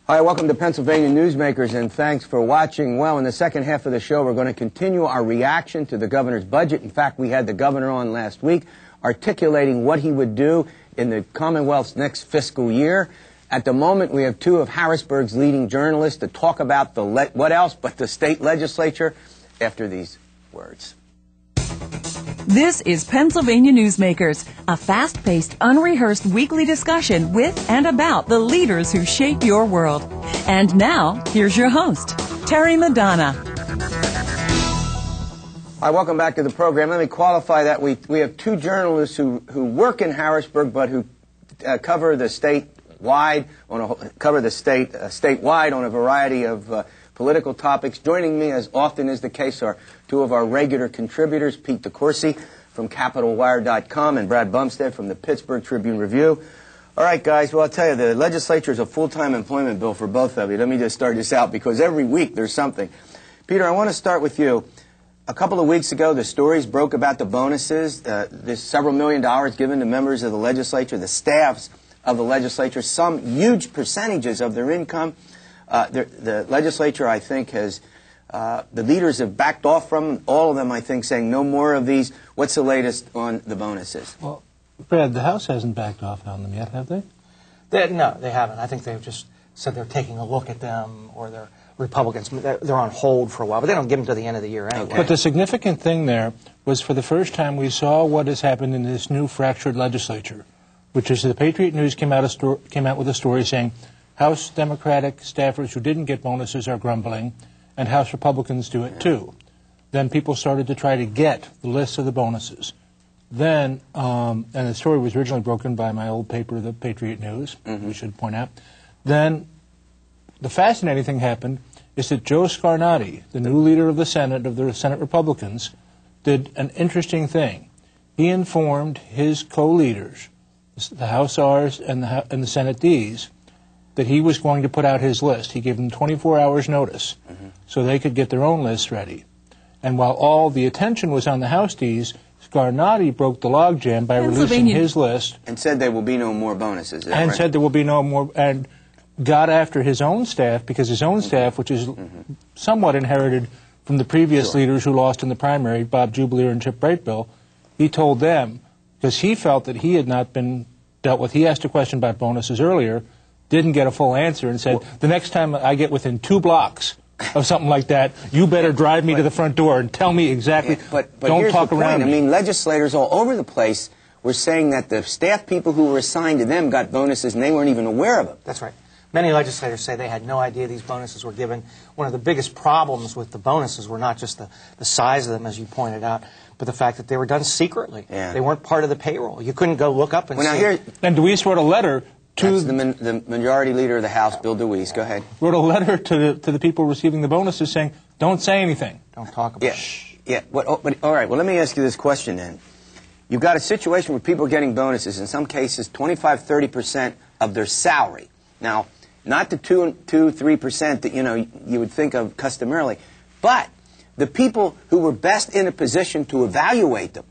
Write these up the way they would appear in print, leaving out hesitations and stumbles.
Hi, welcome to Pennsylvania Newsmakers, and thanks for watching. Well, in the second half of the show, we're going to continue our reaction to the governor's budget. In fact, we had the governor on last week articulating what he would do in the Commonwealth's next fiscal year. At the moment, we have two of Harrisburg's leading journalists to talk about what else but the state legislature after these words. This is Pennsylvania Newsmakers, a fast-paced, unrehearsed weekly discussion with and about the leaders who shape your world. And now, here's your host, Terry Madonna. Hi, welcome back to the program. Let me qualify that. We have two journalists who work in Harrisburg, but who cover the statewide on a variety of political topics. Joining me, as often is the case, are two of our regular contributors, Pete DeCoursey from Capitolwire.com and Brad Bumsted from the Pittsburgh Tribune Review. All right, guys, well, I'll tell you, the legislature is a full-time employment bill for both of you. Let me just start this out, because every week there's something. Peter, I want to start with you. A couple of weeks ago, the stories broke about the bonuses. There's several $1 million given to members of the legislature, the staffs of the legislature, some huge percentages of their income. The legislature, I think, has, the leaders have backed off from all of them, I think, saying no more of these. What's the latest on the bonuses? Well, Brad, the House hasn't backed off on them yet, have they? No, they haven't. I think they've just said they're taking a look at them, or they're Republicans. They're on hold for a while, but they don't give them to the end of the year anyway. Okay. But the significant thing there was, for the first time, we saw what has happened in this new fractured legislature, which is the Patriot News came out with a story saying House Democratic staffers who didn't get bonuses are grumbling, and House Republicans do it too. Then people started to try to get the list of the bonuses. Then, and the story was originally broken by my old paper, the Patriot News, we should point out. Then the fascinating thing happened is that Joe Scarnati, the new leader of the Senate Republicans, did an interesting thing. He informed his co-leaders, the House R's and the Senate D's, that he was going to put out his list. He gave them 24 hours notice so they could get their own lists ready. And while all the attention was on the House D's, Scarnati broke the logjam by releasing his list. And said there will be no more bonuses. And said there will be no more, and got after his own staff, because his own staff, which is somewhat inherited from the previous leaders who lost in the primary, Bob Jubileer and Chip Brightbill, he told them, because he felt that he had not been dealt with. He asked a question about bonuses earlier, didn't get a full answer, and said, the next time I get within 2 blocks of something like that, you better drive me to the front door and tell me exactly. But don't talk around me. I mean, legislators all over the place were saying that the staff people who were assigned to them got bonuses and they weren't even aware of them. That's right. Many legislators say they had no idea these bonuses were given. One of the biggest problems with the bonuses were not just the size of them, as you pointed out, but the fact that they were done secretly. Yeah. They weren't part of the payroll. You couldn't go look up and see. And DeWeese wrote a letter to the majority leader of the House, Bill DeWeese. Go ahead. Wrote a letter to the people receiving the bonuses saying, don't say anything. Don't talk about it. Yeah. But all right, well, let me ask you this question then. You've got a situation where people are getting bonuses, in some cases 25–30% of their salary. Now, not the 2–3% that you would think of customarily, but the people who were best in a position to evaluate them,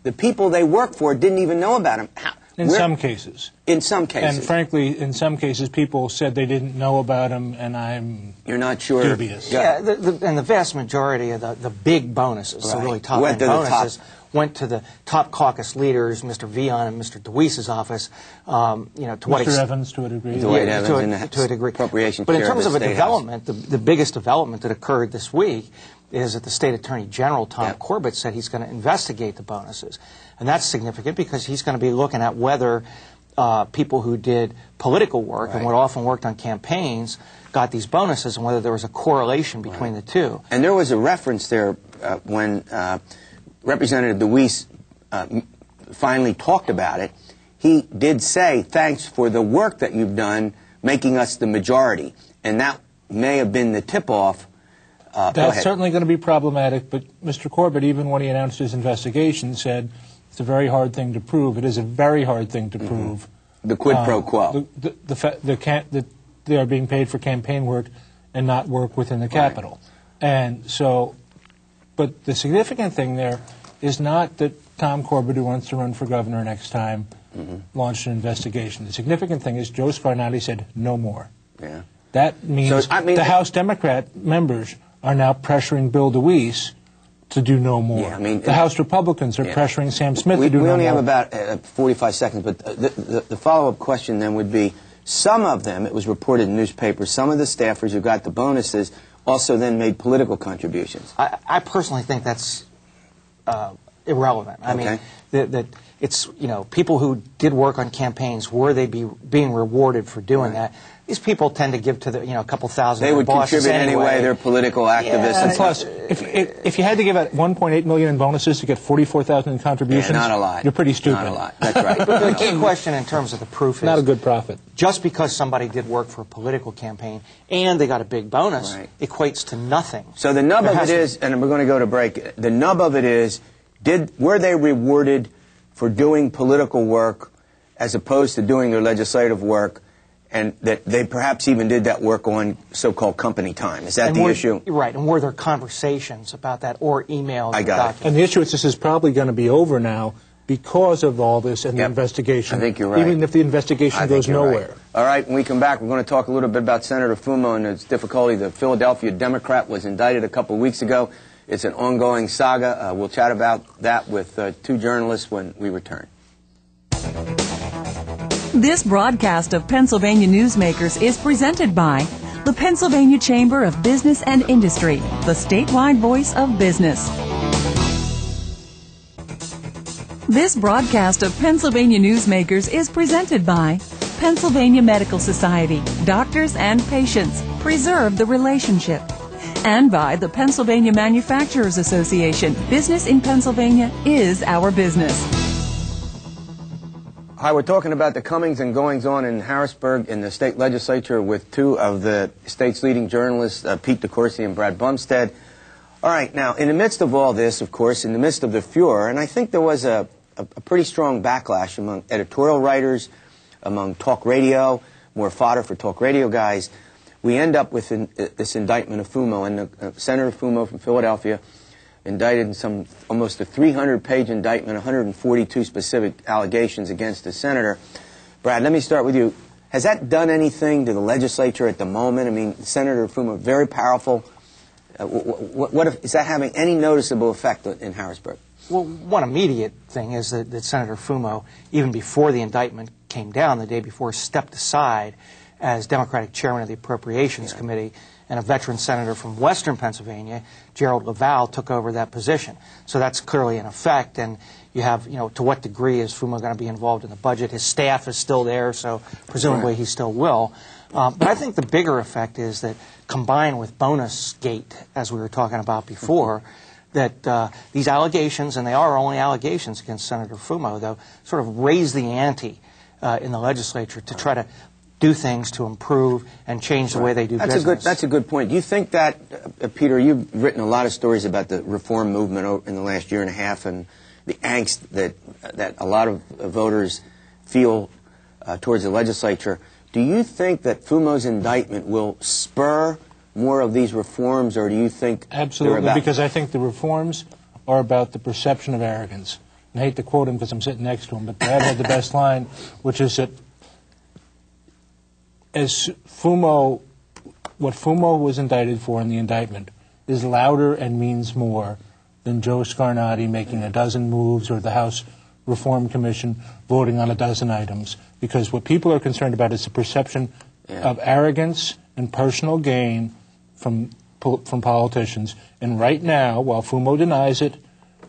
the people they work for, didn't even know about them. In some cases. In some cases. And frankly, in some cases, people said they didn't know about them, and You're not sure. Dubious. Yeah, and the vast majority of the big bonuses, the really top-end bonuses, went to the top caucus leaders, Mr. Vion and Mr. DeWeese's office. To what Mr. Evans, to a degree. Dwight Evans to a degree. Appropriation but in chair terms of a State development, the biggest development that occurred this week is that the State Attorney General, Tom Corbett, said he's going to investigate the bonuses. And that's significant because he's going to be looking at whether people who did political work and what often worked on campaigns got these bonuses, and whether there was a correlation between the two. And there was a reference there when Representative DeWeese finally talked about it. He did say, thanks for the work that you've done making us the majority. And that may have been the tip-off. That's certainly going to be problematic, but Mr. Corbett, even when he announced his investigation, said it's a very hard thing to prove. It is a very hard thing to prove. The quid pro quo. That they are being paid for campaign work and not work within the Capitol. And so, but the significant thing there is not that Tom Corbett, who wants to run for governor next time, launched an investigation. The significant thing is Joe Scarnati said no more. Yeah. That means So, I mean, the House Democrat members are now pressuring Bill DeWeese to do no more. Yeah, I mean, the House Republicans are pressuring Sam Smith to do no more. We only have about 45 seconds, but the follow-up question then would be, some of them, it was reported in newspapers, some of the staffers who got the bonuses also then made political contributions. I personally think that's irrelevant. I mean, that it's, you know, people who did work on campaigns, were they being rewarded for doing that? These people tend to give to the, you know, a couple thousand. They would contribute anyway. They're political activists. And plus, if you had to give out $1.8 million in bonuses to get $44,000 in contributions, not a lot. You're pretty stupid. Not a lot. That's right. But the key question in terms of the proof is not a good profit. Just because somebody did work for a political campaign and they got a big bonus equates to nothing. So the nub of it is, and we're going to go to break. The nub of it is, were they rewarded for doing political work as opposed to doing their legislative work? And that they perhaps even did that work on so-called company time. Is that the issue? Right. And were there conversations about that or emails? I got it. And the issue is this is probably going to be over now because of all this and the investigation. I think you're right. Even if the investigation goes nowhere. Right. All right, when we come back, we're going to talk a little bit about Senator Fumo and its difficulty. The Philadelphia Democrat was indicted a couple of weeks ago. It's an ongoing saga. We'll chat about that with two journalists when we return. This broadcast of Pennsylvania Newsmakers is presented by the Pennsylvania Chamber of Business and Industry, the statewide voice of business. This broadcast of Pennsylvania Newsmakers is presented by Pennsylvania Medical Society. Doctors and patients, preserve the relationship. And by the Pennsylvania Manufacturers Association. Business in Pennsylvania is our business. Hi, we're talking about the comings and goings-on in Harrisburg in the state legislature with two of the state's leading journalists, Pete DeCoursey and Brad Bumsted. All right, now, in the midst of all this, of course, in the midst of the furor, and I think there was a pretty strong backlash among editorial writers, among talk radio, more fodder for talk radio guys, we end up with this indictment of Fumo, and Senator Fumo from Philadelphia indicted in some almost a 300-page indictment, 142 specific allegations against the senator. Brad, let me start with you. Has that done anything to the legislature at the moment? I mean, Senator Fumo, very powerful. Is that having any noticeable effect in Harrisburg? Well, one immediate thing is that Senator Fumo, even before the indictment came down, the day before, stepped aside as Democratic chairman of the Appropriations Committee, and a veteran senator from western Pennsylvania, Gerald Laval, took over that position. So that's clearly in effect, and you have, you know, to what degree is Fumo going to be involved in the budget? His staff is still there, so presumably he still will. But I think the bigger effect is that, combined with bonus gate, as we were talking about before, that these allegations, and they are only allegations against Senator Fumo, though, sort of raise the ante in the legislature to try to do things to improve and change the way they do business. That's a good point. Do you think that, Peter, you've written a lot of stories about the reform movement in the last year and a half and the angst that a lot of voters feel towards the legislature. Do you think that Fumo's indictment will spur more of these reforms, or do you think Absolutely, because I think the reforms are about the perception of arrogance. And I hate to quote him because I'm sitting next to him, but Brad had the best line, which is that what Fumo was indicted for in the indictment is louder and means more than Joe Scarnati making a dozen moves or the House Reform Commission voting on a dozen items. Because what people are concerned about is the perception of arrogance and personal gain from politicians. And right now, while Fumo denies it,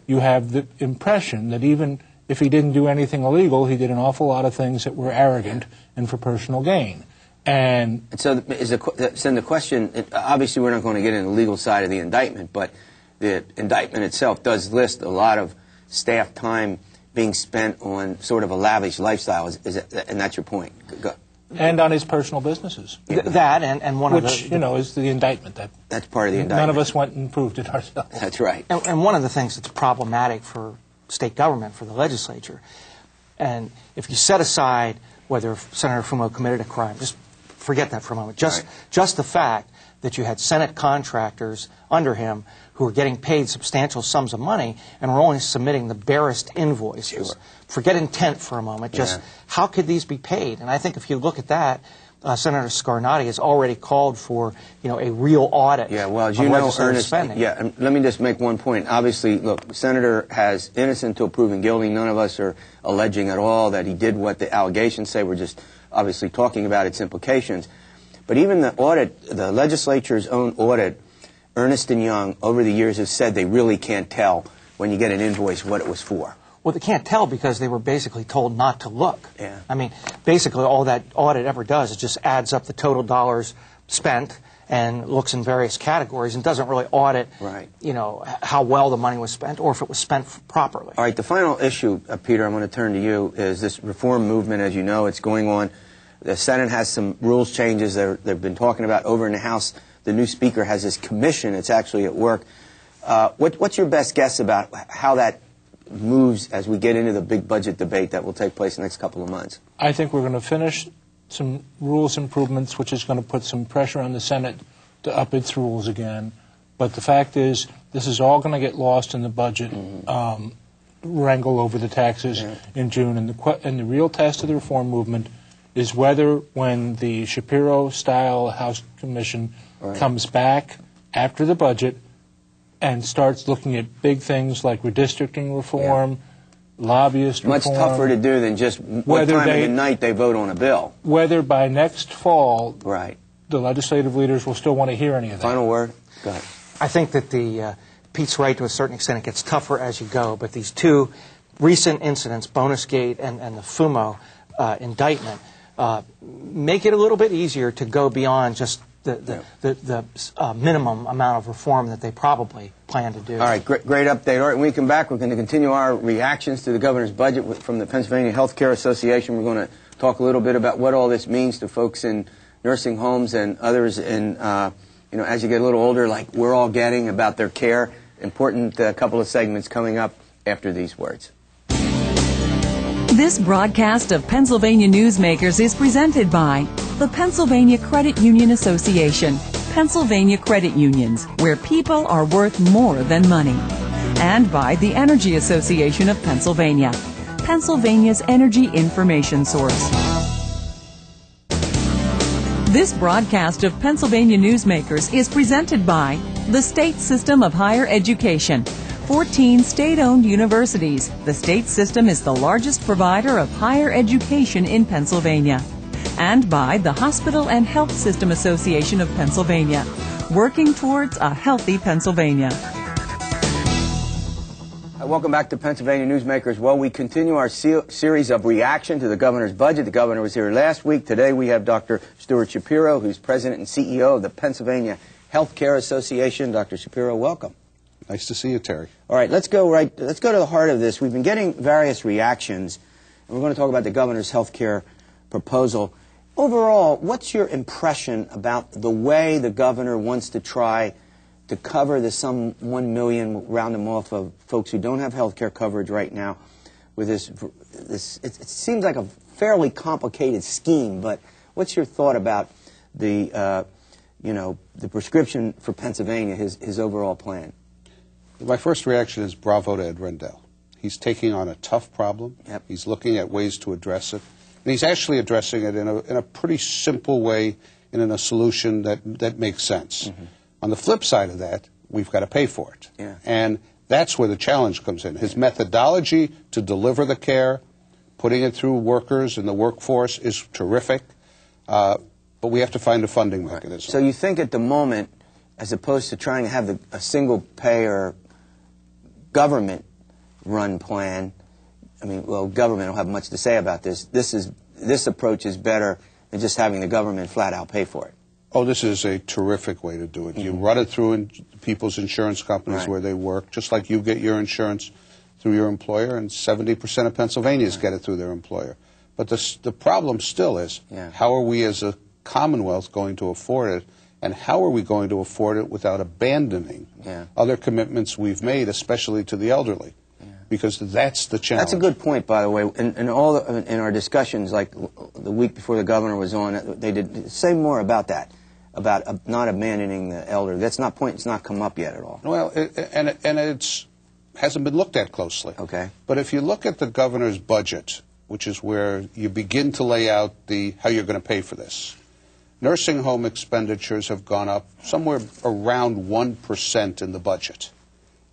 you have the impression that even if he didn't do anything illegal, he did an awful lot of things that were arrogant and for personal gain. And so the question, obviously we're not going to get into the legal side of the indictment, but the indictment itself does list a lot of staff time being spent on sort of a lavish lifestyle, and that's your point. Go. And on his personal businesses. That and one Which, of the... you know, is the indictment. That's part of the indictment. None of us went and proved it ourselves. That's right. And one of the things that's problematic for state government, for the legislature, and if you set aside whether Senator Fumo committed a crime, just forget that for a moment. Just the fact that you had Senate contractors under him who were getting paid substantial sums of money and were only submitting the barest invoices. Sure. Forget intent for a moment. Just how could these be paid? And I think if you look at that, Senator Scarnati has already called for, a real audit. Yeah, well, as you know, Ernest, spending. yeah, and let me just make one point. Obviously, look, the senator has innocent until proven guilty. None of us are alleging at all that he did what the allegations say. We're just obviously talking about its implications. But even the audit, the legislature's own audit, Ernst & Young, over the years has said they really can't tell when you get an invoice what it was for. Well, they can't tell because they were basically told not to look. Yeah. I mean, basically all that audit ever does is just adds up the total dollars spent and looks in various categories and doesn't really audit, right, how well the money was spent or if it was spent properly. All right, the final issue, Peter, I'm going to turn to you, is this reform movement. As you know, it's going on. The Senate has some rules changes they've been talking about over in the House. The new Speaker has this commission. It's actually at work. What's your best guess about how that moves as we get into the big budget debate that will take place in the next couple of months? I think we're going to finish some rules improvements, which is going to put some pressure on the Senate to up its rules again. But the fact is, this is all going to get lost in the budget wrangle over the taxes in June. And the real test of the reform movement is whether, when the Shapiro-style House Commission comes back after the budget and starts looking at big things like redistricting reform, lobbyist reform. Much tougher to do than just what time of the night they vote on a bill. Whether by next fall the legislative leaders will still want to hear any of that. Final word? Go ahead. I think that Pete's right to a certain extent. It gets tougher as you go, but these two recent incidents, Bonusgate and the Fumo indictment, make it a little bit easier to go beyond just the minimum amount of reform that they probably plan to do. All right, great update. All right, when we come back, we're going to continue our reactions to the governor's budget from the Pennsylvania Health Care Association. We're going to talk a little bit about what all this means to folks in nursing homes and others in, as you get a little older, like we're all getting, about their care. Important couple of segments coming up after these words. This broadcast of Pennsylvania Newsmakers is presented by the Pennsylvania Credit Union Association, Pennsylvania Credit Unions, where people are worth more than money, and by the Energy Association of Pennsylvania, Pennsylvania's energy information source. This broadcast of Pennsylvania Newsmakers is presented by the State System of Higher Education, 14 state-owned universities. The state system is the largest provider of higher education in Pennsylvania. And by the Hospital and Health System Association of Pennsylvania, working towards a healthy Pennsylvania. Welcome back to Pennsylvania Newsmakers. Well, we continue our series of reaction to the governor's budget. The governor was here last week. Today we have Dr. Stuart Shapiro, who's president and CEO of the Pennsylvania Health Care Association. Dr. Shapiro, welcome. Nice to see you, Terry. All right, let's go to the heart of this. We've been getting various reactions, and we're going to talk about the governor's health care proposal. Overall, what's your impression about the way the governor wants to try to cover the some 1 million, round them off, of folks who don't have health care coverage right now with this it seems like a fairly complicated scheme, but what's your thought about the prescription for Pennsylvania, his overall plan? My first reaction is bravo to Ed Rendell. He's taking on a tough problem. Yep. He's looking at ways to address it. And he's actually addressing it in a pretty simple way and in a solution that makes sense. Mm-hmm. On the flip side of that, we've got to pay for it. Yeah. And that's where the challenge comes in. His methodology to deliver the care, putting it through workers in the workforce, is terrific. But we have to find a funding mechanism. So you think at the moment, as opposed to trying to have a single-payer government-run plan, government will have much to say about this. This approach is better than just having the government flat-out pay for it. Oh, this is a terrific way to do it. Mm-hmm. You run it through people's insurance companies where they work, just like you get your insurance through your employer, and 70% of Pennsylvanians get it through their employer. But the problem still is, how are we as a Commonwealth going to afford it, and how are we going to afford it without abandoning other commitments we've made, especially to the elderly? Because that's the challenge. That's a good point, by the way. In our discussions, like the week before the governor was on, they did say more about that, about not abandoning the elderly. It's not come up yet at all. Well, it hasn't been looked at closely. Okay. But if you look at the governor's budget, which is where you begin to lay out how you're going to pay for this, nursing home expenditures have gone up somewhere around 1% in the budget.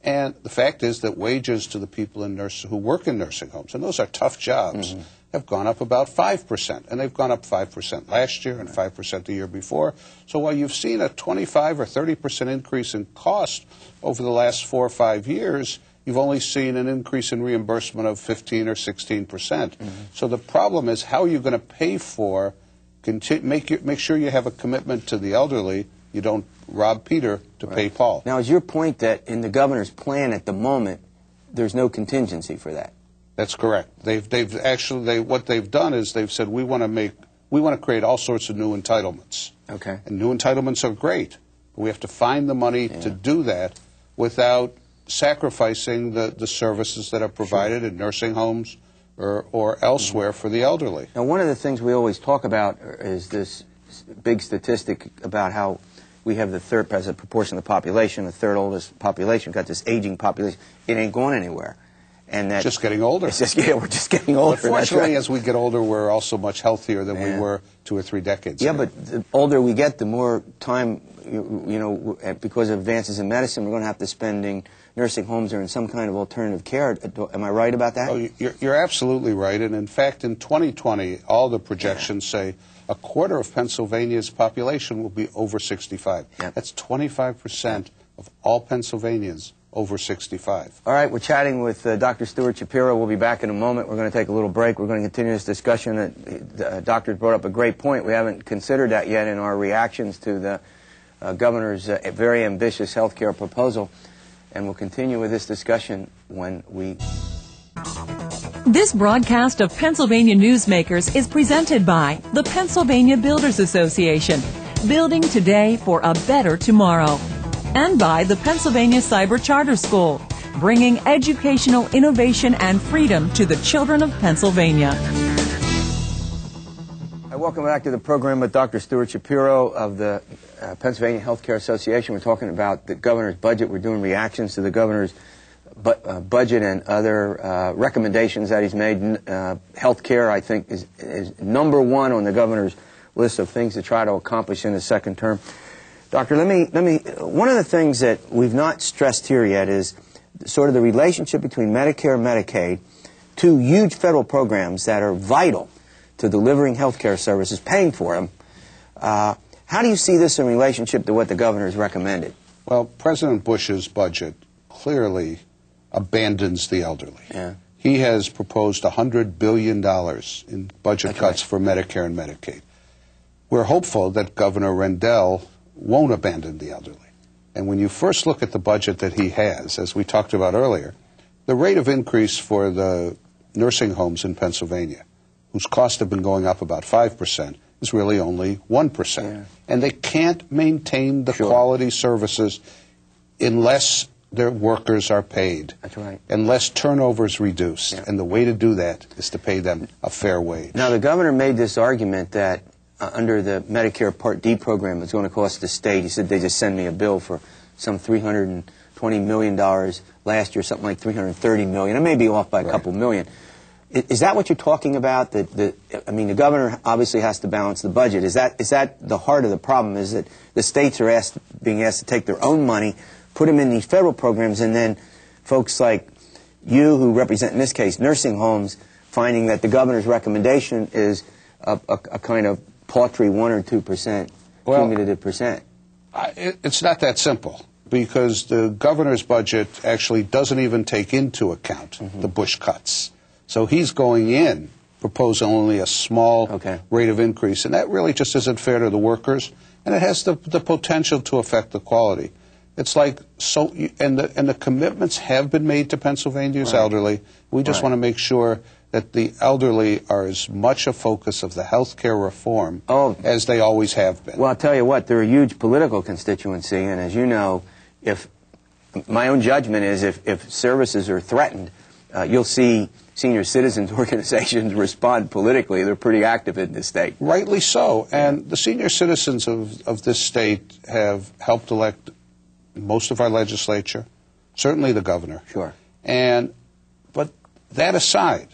And the fact is that wages to the people who work in nursing homes, and those are tough jobs, have gone up about 5%. And they've gone up 5% last year and 5% the year before. So while you've seen a 25 or 30% increase in cost over the last 4 or 5 years, you've only seen an increase in reimbursement of 15 or 16%. So the problem is, how are you going to pay for, make sure you have a commitment to the elderly, you don't rob Peter to pay Paul. Now, is your point that in the governor's plan at the moment, there's no contingency for that? That's correct. What they've done is they've said, we want to create all sorts of new entitlements. Okay. And new entitlements are great, but we have to find the money to do that without sacrificing the services that are provided in nursing homes or elsewhere for the elderly. Now, one of the things we always talk about is this big statistic about how we have the third, as a proportion of the population, the third oldest population, got this aging population. It ain't going anywhere. And that just getting older. It's just, we're just getting older. But fortunately, as we get older, we're also much healthier than we were 2 or 3 decades ago. But the older we get, the more time, because of advances in medicine, we're going to have to spend in nursing homes or in some kind of alternative care. Am I right about that? Oh, you're absolutely right. And in fact, in 2020, all the projections say a quarter of Pennsylvania's population will be over 65. That's 25% of all Pennsylvanians over 65. All right, we're chatting with Dr. Stuart Shapiro. We'll be back in a moment. We're going to take a little break. We're going to continue this discussion. The doctor brought up a great point. We haven't considered that yet in our reactions to the governor's very ambitious health care proposal. And we'll continue with this discussion when we... This broadcast of Pennsylvania Newsmakers is presented by the Pennsylvania Builders Association, building today for a better tomorrow, and by the Pennsylvania Cyber Charter School, bringing educational innovation and freedom to the children of Pennsylvania. Welcome back to the program with Dr. Stuart Shapiro of the Pennsylvania Health Care Association. We're talking about the governor's budget. We're doing reactions to the governor's budget and other recommendations that he's made. Health care, I think, is number one on the governor's list of things to try to accomplish in his second term. Doctor, one of the things that we've not stressed here yet is sort of the relationship between Medicare and Medicaid, two huge federal programs that are vital to delivering health care services, paying for them. How do you see this in relationship to what the governor has recommended? Well, President Bush's budget clearly abandons the elderly. He has proposed $100 billion in budget cuts for Medicare and Medicaid. We're hopeful that Governor Rendell won't abandon the elderly. And when you first look at the budget that he has, as we talked about earlier, the rate of increase for the nursing homes in Pennsylvania, whose costs have been going up about 5%, is really only 1%. And they can't maintain the quality services unless their workers are paid. That's right. Unless turnover is reduced. And the way to do that is to pay them a fair wage. Now, the governor made this argument that under the Medicare Part D program, it's going to cost the state. He said they just send me a bill for some $320 million last year, something like $330 million. I may be off by a couple million. Is that what you're talking about? I mean, the governor obviously has to balance the budget. Is that the heart of the problem? Is that the states are being asked to take their own money, put them in these federal programs, and then folks like you, who represent, in this case, nursing homes, finding that the governor's recommendation is a kind of paltry 1 or 2% cumulative percent? It's not that simple, because the governor's budget actually doesn't even take into account the Bush cuts. So he's going in proposing only a small rate of increase, and that really just isn't fair to the workers, and it has the potential to affect the quality. It's like, and the commitments have been made to Pennsylvania's elderly. We just want to make sure that the elderly are as much a focus of the health care reform as they always have been. Well, I'll tell you what, they're a huge political constituency, and as you know, my own judgment is if services are threatened, you'll see senior citizens organizations respond politically. They're pretty active in this state. Rightly so. And the senior citizens of this state have helped elect most of our legislature, certainly the governor. Sure. But that aside,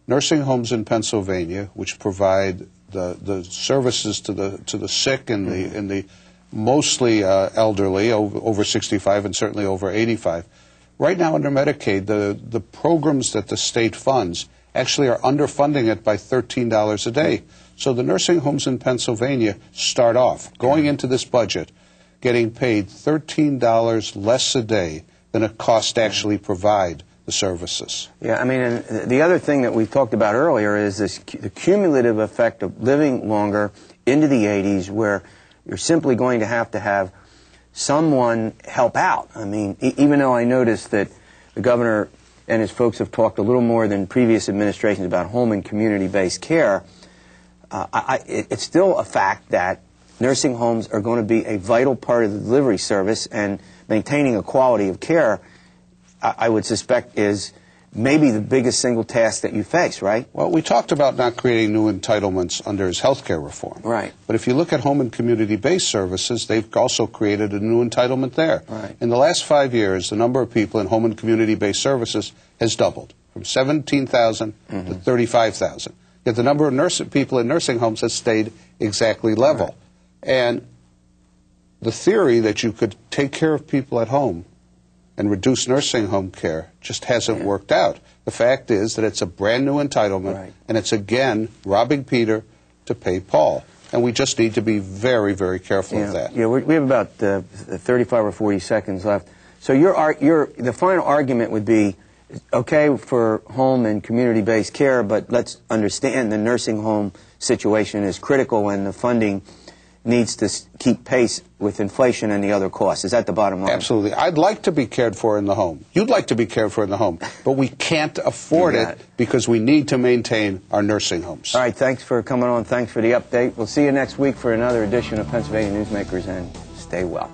nursing homes in Pennsylvania, which provide the services to the sick and the mostly elderly, over 65 and certainly over 85. Right now under Medicaid, the programs that the state funds actually are underfunding it by $13 a day. So the nursing homes in Pennsylvania start off, going into this budget, getting paid $13 less a day than it costs to actually provide the services. Yeah, I mean, and the other thing that we talked about earlier is the cumulative effect of living longer into the 80s, where you're simply going to have someone help out. I mean, even though I noticed that the governor and his folks have talked a little more than previous administrations about home and community-based care, it's still a fact that nursing homes are going to be a vital part of the delivery service, and maintaining a quality of care, I would suspect, is maybe the biggest single task that you face, right? Well, we talked about not creating new entitlements under his health care reform. Right. But if you look at home and community-based services, they've also created a new entitlement there. Right. In the last 5 years, the number of people in home and community-based services has doubled, from 17,000 to 35,000. Yet the number of people in nursing homes has stayed exactly level. Right. And the theory that you could take care of people at home and reduce nursing home care just hasn't worked out. The fact is that it's a brand new entitlement, and it's again robbing Peter to pay Paul. And we just need to be very, very careful of that. Yeah, we have about 35 or 40 seconds left. So the final argument would be, okay for home and community-based care, but let's understand the nursing home situation is critical and the funding needs to keep pace with inflation and the other costs. Is that the bottom line? Absolutely. I'd like to be cared for in the home. You'd like to be cared for in the home. But we can't afford it because we need to maintain our nursing homes. All right, thanks for coming on. Thanks for the update. We'll see you next week for another edition of Pennsylvania Newsmakers, and stay well.